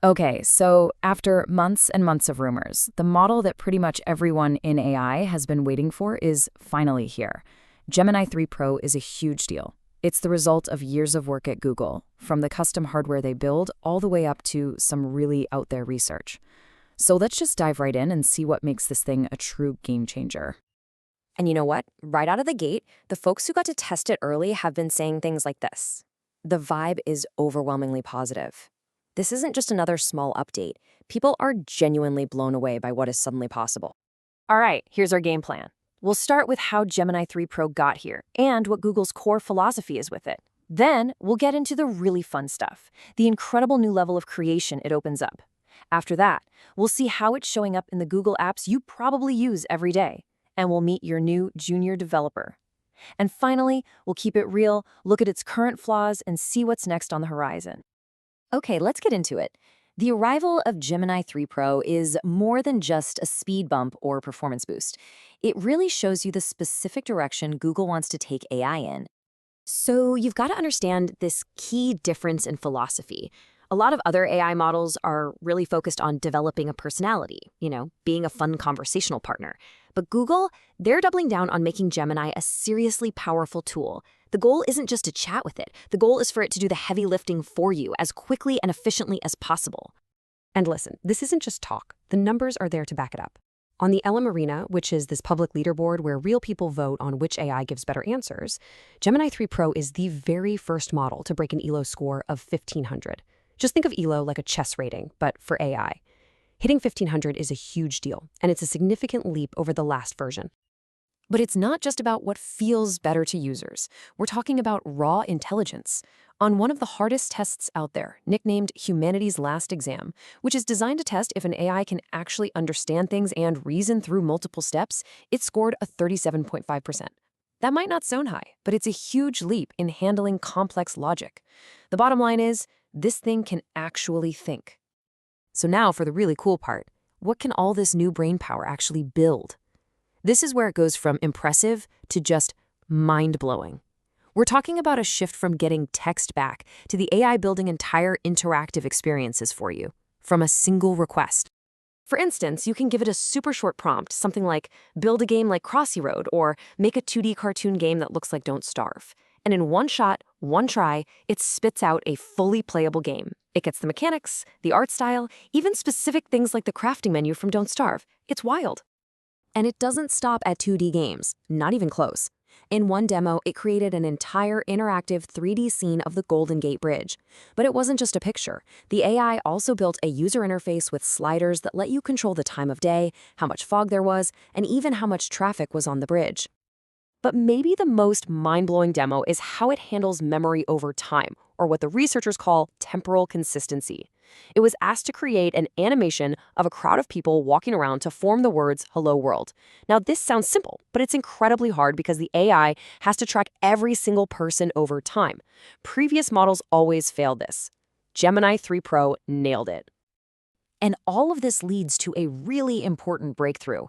Okay, so after months and months of rumors, the model that pretty much everyone in AI has been waiting for is finally here. Gemini 3 Pro is a huge deal. It's the result of years of work at Google, from the custom hardware they build all the way up to some really out there research. So let's just dive right in and see what makes this thing a true game changer. And you know what? Right out of the gate, the folks who got to test it early have been saying things like this. The vibe is overwhelmingly positive. This isn't just another small update. People are genuinely blown away by what is suddenly possible. All right, here's our game plan. We'll start with how Gemini 3 Pro got here and what Google's core philosophy is with it. Then we'll get into the really fun stuff, the incredible new level of creation it opens up. After that, we'll see how it's showing up in the Google apps you probably use every day, and we'll meet your new junior developer. And finally, we'll keep it real, look at its current flaws, and see what's next on the horizon. Okay, let's get into it. The arrival of Gemini 3 Pro is more than just a speed bump or performance boost. It really shows you the specific direction Google wants to take AI in. So you've got to understand this key difference in philosophy. A lot of other AI models are really focused on developing a personality, being a fun conversational partner. But Google, they're doubling down on making Gemini a seriously powerful tool. The goal isn't just to chat with it. The goal is for it to do the heavy lifting for you as quickly and efficiently as possible. And listen, this isn't just talk. The numbers are there to back it up. On the LM Arena, which is this public leaderboard where real people vote on which AI gives better answers, Gemini 3 Pro is the very first model to break an ELO score of 1500. Just think of ELO like a chess rating, but for AI. Hitting 1500 is a huge deal, and it's a significant leap over the last version. But it's not just about what feels better to users. We're talking about raw intelligence. On one of the hardest tests out there, nicknamed Humanity's Last Exam, which is designed to test if an AI can actually understand things and reason through multiple steps, it scored a 37.5%. That might not sound high, but it's a huge leap in handling complex logic. The bottom line is, this thing can actually think. So now for the really cool part, what can all this new brain power actually build? This is where it goes from impressive to just mind-blowing. We're talking about a shift from getting text back to the AI building entire interactive experiences for you from a single request. For instance, you can give it a super short prompt, something like, build a game like Crossy Road, or make a 2D cartoon game that looks like Don't Starve. And in one shot, one try, it spits out a fully playable game. It gets the mechanics, the art style, even specific things like the crafting menu from Don't Starve. It's wild. And it doesn't stop at 2D games, not even close. In one demo, it created an entire interactive 3D scene of the Golden Gate Bridge. But it wasn't just a picture. The AI also built a user interface with sliders that let you control the time of day, how much fog there was, and even how much traffic was on the bridge. But maybe the most mind-blowing demo is how it handles memory over time, or what the researchers call temporal consistency. It was asked to create an animation of a crowd of people walking around to form the words "Hello World." Now, this sounds simple, but it's incredibly hard because the AI has to track every single person over time. Previous models always failed this. Gemini 3 Pro nailed it. And all of this leads to a really important breakthrough.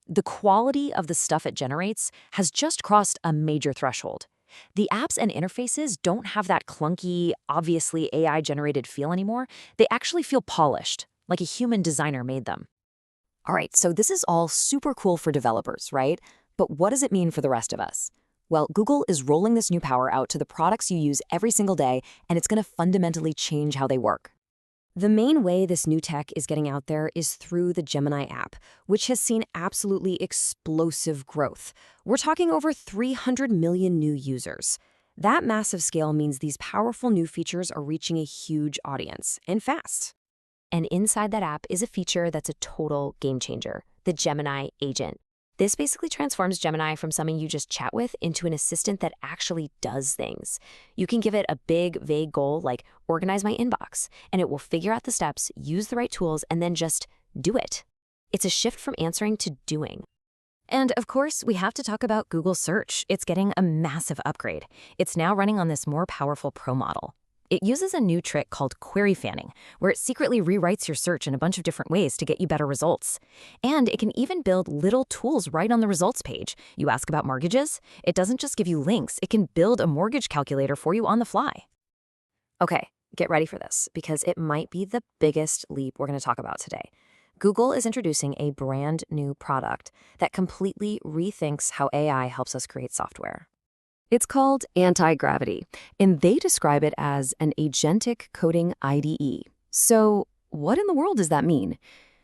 The quality of the stuff it generates has just crossed a major threshold. The apps and interfaces don't have that clunky, obviously AI-generated feel anymore. They actually feel polished, like a human designer made them. All right, so this is all super cool for developers, right? But what does it mean for the rest of us? Well, Google is rolling this new power out to the products you use every single day, and it's going to fundamentally change how they work. The main way this new tech is getting out there is through the Gemini app, which has seen absolutely explosive growth. We're talking over 300 million new users. That massive scale means these powerful new features are reaching a huge audience, and fast. And inside that app is a feature that's a total game changer, the Gemini agent. This basically transforms Gemini from something you just chat with into an assistant that actually does things. You can give it a big, vague goal like organize my inbox, and it will figure out the steps, use the right tools, and then just do it. It's a shift from answering to doing. And of course, we have to talk about Google Search. It's getting a massive upgrade. It's now running on this more powerful Pro model. It uses a new trick called query fanning, where it secretly rewrites your search in a bunch of different ways to get you better results. And it can even build little tools right on the results page. You ask about mortgages? It doesn't just give you links, it can build a mortgage calculator for you on the fly. Okay, Get ready for this, because it might be the biggest leap we're going to talk about today. Google is introducing a brand new product that completely rethinks how AI helps us create software. It's called Anti-Gravity, and they describe it as an agentic coding IDE. So, what in the world does that mean?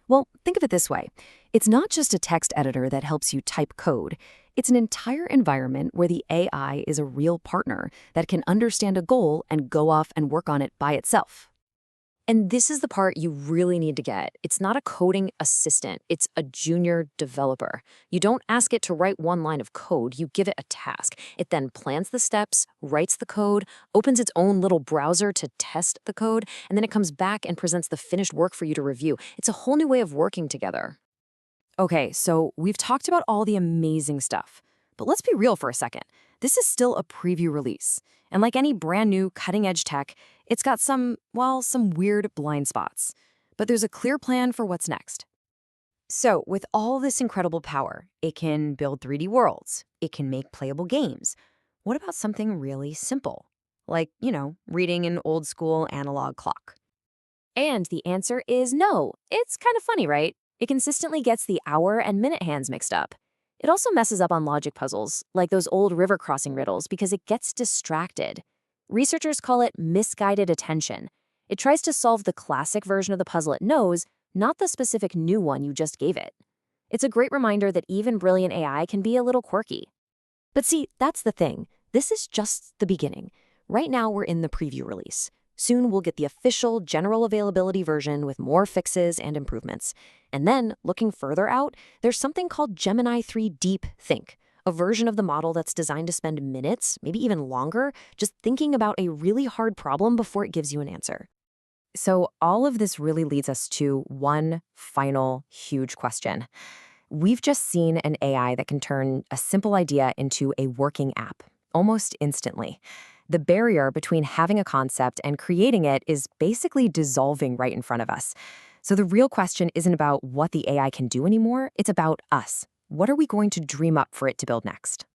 Well, think of it this way. It's not just a text editor that helps you type code. It's an entire environment where the AI is a real partner that can understand a goal and go off and work on it by itself. And this is the part you really need to get. It's not a coding assistant, it's a junior developer. You don't ask it to write one line of code, you give it a task. It then plans the steps, writes the code, opens its own little browser to test the code, and then it comes back and presents the finished work for you to review. It's a whole new way of working together. Okay, so we've talked about all the amazing stuff, but let's be real for a second. This is still a preview release. And like any brand new cutting-edge tech, it's got some weird blind spots. But there's a clear plan for what's next. So with all this incredible power, it can build 3D worlds. It can make playable games. What about something really simple? Like, reading an old school analog clock. And the answer is no. It's kind of funny, right? It consistently gets the hour and minute hands mixed up. It also messes up on logic puzzles, like those old river crossing riddles, because it gets distracted. Researchers call it misguided attention. It tries to solve the classic version of the puzzle it knows, not the specific new one you just gave it. It's a great reminder that even brilliant AI can be a little quirky. But see, that's the thing. This is just the beginning. Right now, we're in the preview release. Soon we'll get the official general availability version with more fixes and improvements. And then, looking further out, there's something called Gemini 3 Deep Think, a version of the model that's designed to spend minutes, maybe even longer, just thinking about a really hard problem before it gives you an answer. So all of this really leads us to one final huge question. We've just seen an AI that can turn a simple idea into a working app, almost instantly. The barrier between having a concept and creating it is basically dissolving right in front of us. So the real question isn't about what the AI can do anymore, it's about us. What are we going to dream up for it to build next?